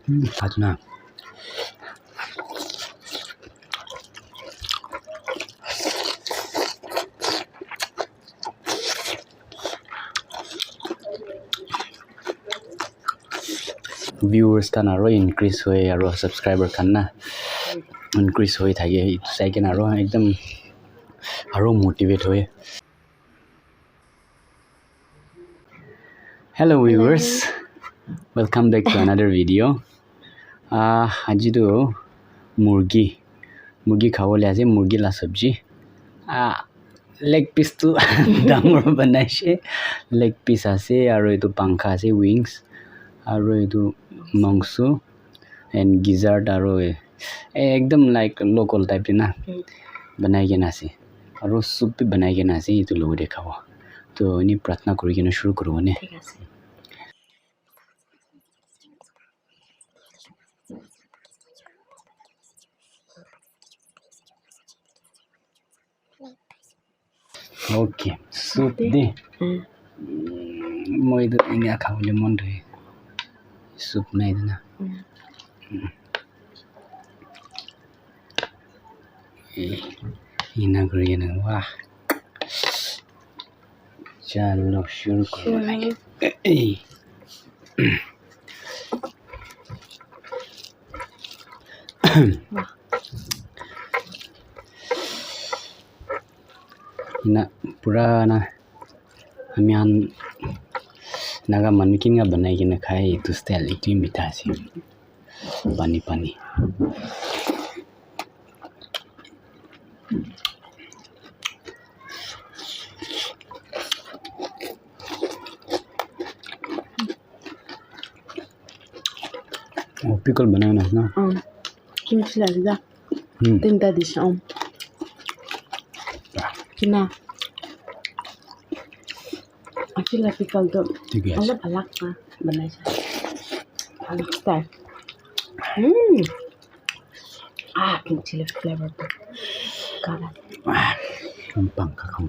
Aduna. Viewers kan aro increase hoye aro subscriber kan na increase hoye thage second aro ekdam aro motivate hoye. Hello viewers, welcome back to another video. Aji to murgi khawole ase murgi la sabji. Leg piece to dangor banai leg piece ase aro etu pankha ase wings aro etu mangso and gizzard aro ekdam like local type na banai ke na ase aro soup bhi banai ke na ase etu logo de khabo to ni pratna kori ke na shuru karo ne. Okay, soup de moi do ini khao lemon de soup nai na ina kori na wah chalo shuru karo ina purana hamian naga mankin ga banai ke na khai to style ekli mitha ase pani pickle banai na kimchi la da tinta dish kina actually pickle to alak na banai siya alak style kimchi la flavor to kala pankha kham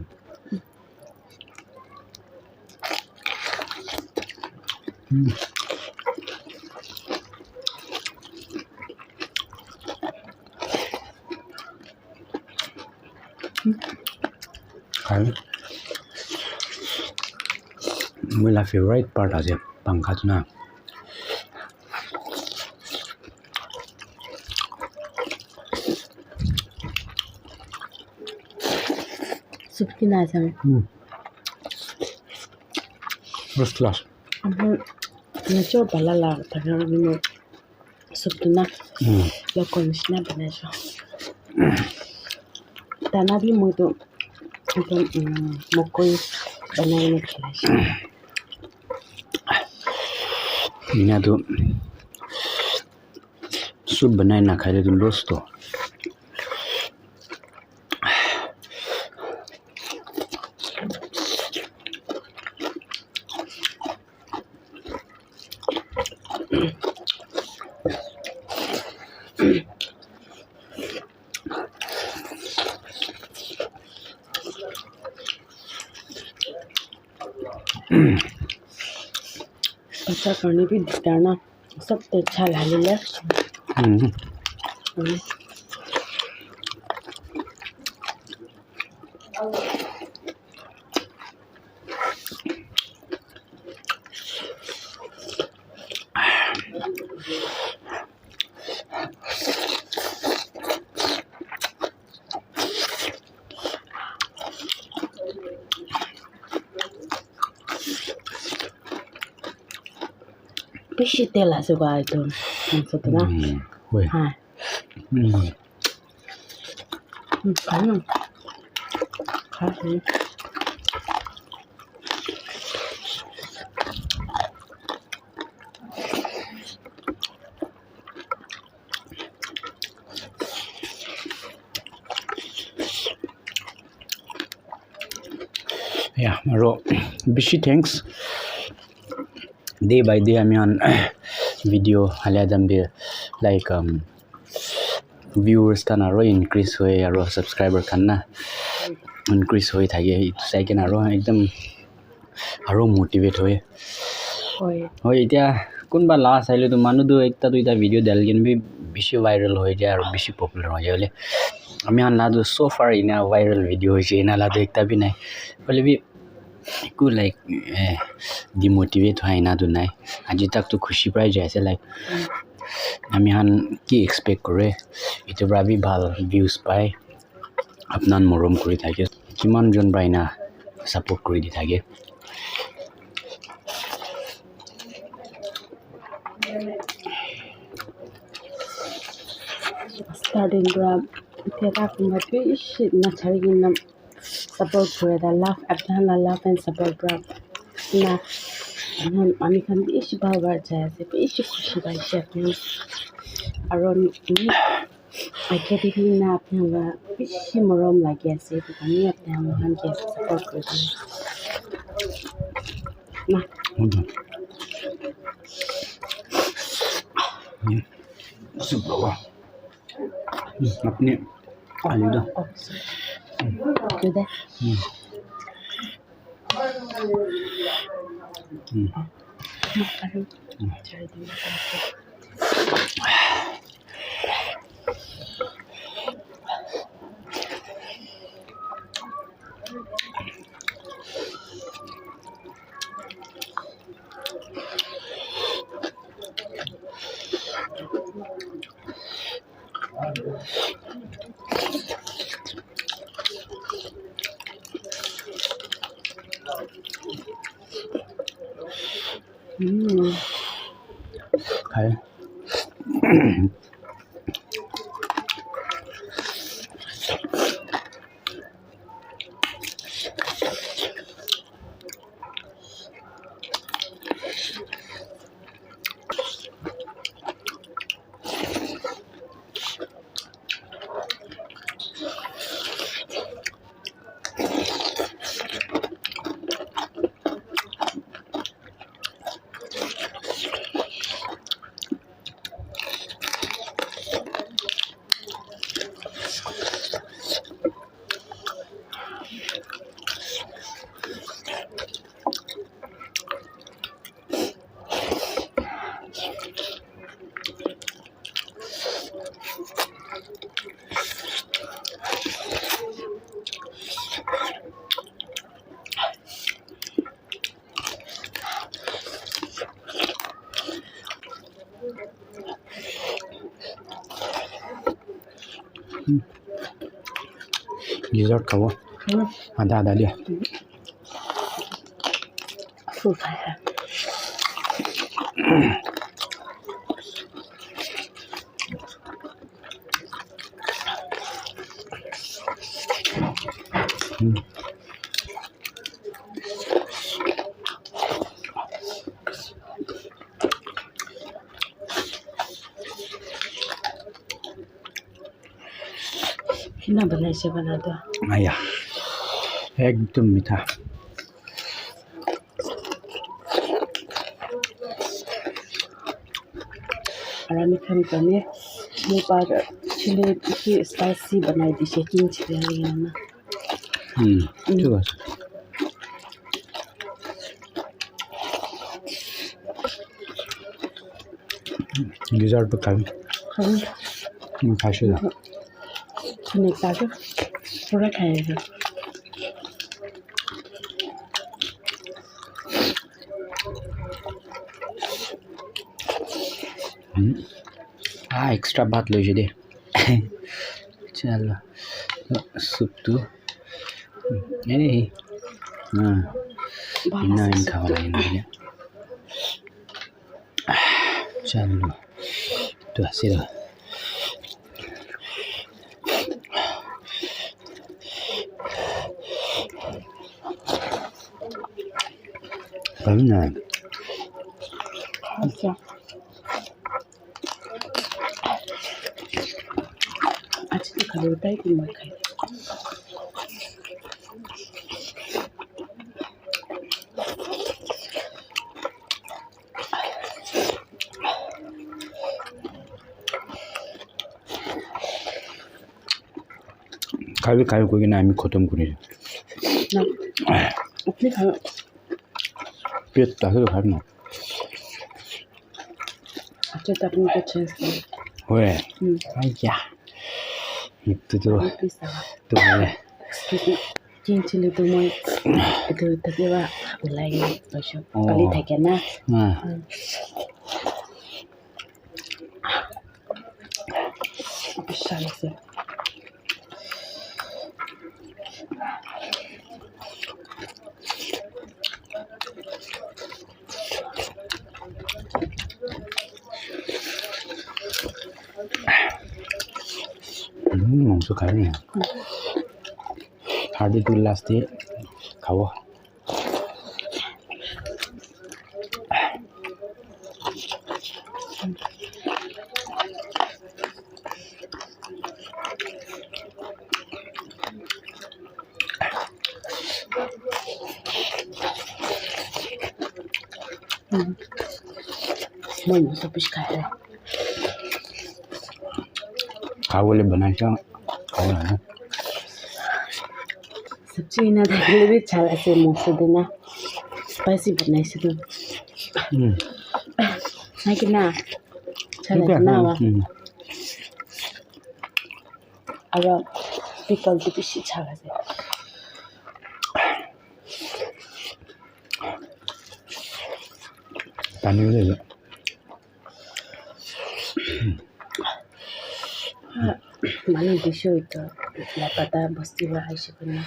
my favorite part ase pankha na soup kina asa first class na cho balala tagar no soup na la conditioner banai siya tana bi mo to mokoy banai na siya ina to soup banai na khai to lost to अच्छा करने भी दिखता ना सब तो अच्छा लाले Pishi tela suka itu maksud na kanan kasi yeah maro bishi thanks day by day I'm on video haladam be like viewers kan aro increase hoye aro subscriber kan na increase hoye thage second aro ekdam aro motivate hoye hoye etia কোনবা last আইলে তো মানুহ একটা দুইটা video দেল কিন B বেশি viral হয়ে যায় আর বেশি পপুলার হয়ে যায় বলে আমি আনাদু সো ফার ইনা ভাইরাল ভিডিও হয়েছে ইনা লাদু একটা বি নাই বলে বি একটু লাইক ডিমোটিভেট হয় না তো নাই আজি তাক তো খুশি পাই যাইছে লাইক আমি হান কি এক্সপেক্ট কৰে এটা ভাবি ভাল ভিউজ পায় আপনার মরম করে থাকে কিমান জন পাই না সাপোর্ট করে দি থাকে starting grab theater kuma fish na chargi nam support করে da laugh abdana laugh and support grab na আমি খান বেশি ভাবার যায় আছে বেশি খুশি পাইছি আপনি আরন আইকে দিবি না আপনারা বেশি মরম লাগি আছে আমি আপনার মহানকে সাপোর্ট করি না Subhanallah. अपने आलूदा Good. खाए Gizzard खाओ आधा आधा लिया Food खाया कितना बनाए से बना दो आया एकदम मीठा और আমি খান কানে মো পার ছিলে কি স্পাইসি বানাই দিছে কিনছি না ঠিক আছে Gizzard पे खाई खाशी ना खाने का जो थोड़ा खाएगा एक्स्ट्रा भात लो दे चलो सूप तो ए इन्ना इन खावा इन्ना चलो तो सिरा Banana. अच्छा आज तो खाली होता है कि मैं खाई खाली खाली कोई ना आमी खत्म करी ना अपने खाना पेट ताकि खाना itu apni ko chance le. Oi. Aya. Itu tuh. Please sawa. Tuh boleh. King chili tu moi itu tapi wa ulai to sho. Kali থাকে না. বিশাল আছে. মাংস খাই নি হাড়ি তুই লাস্টে খাবো মই তো পিছ খাই রে খাবলে बनाइছো खाओ ना सब्जी ना देखले भी छाला से मौसम देना स्पाइसी बनाइसे तो है कि ना छाला ना वा अब पिकल तो पिसी छाला से पानी ले लो माने दिशो itu la pata basti wa aisha kuna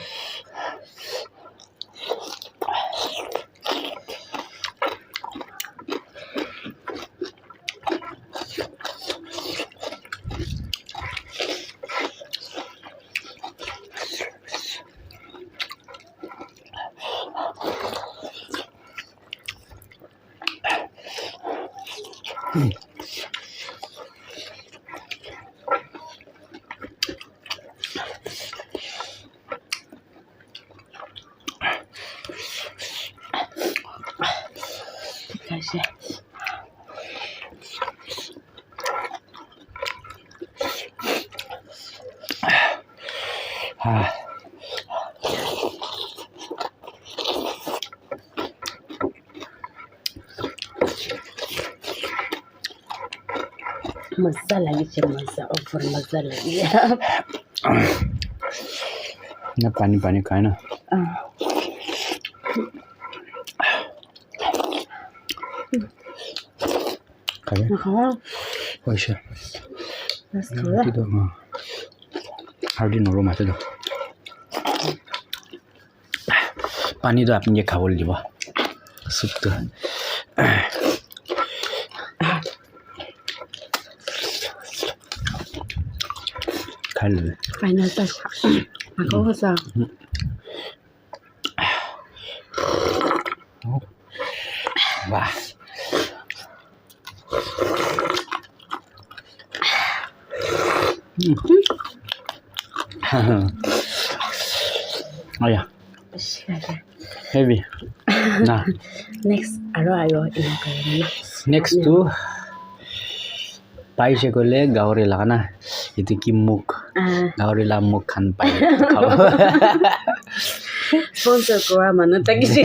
kasih मजा लगी चे मजा ओवर मजा लगी ना पानी पानी खाए ना खाए वैसे itu harus dinoro mati tuh pani tuh apanya kawal juga sup tuh kalau final touch aku rasa wah oh ya heavy nah next aro ini kayaknya next tuh পাইছে কলে গাওরে লাগা না itu ki muk gauri la muk khan pai sponsor kora manu takisi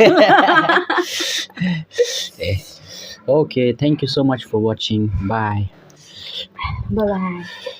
okay thank you so much for watching bye bye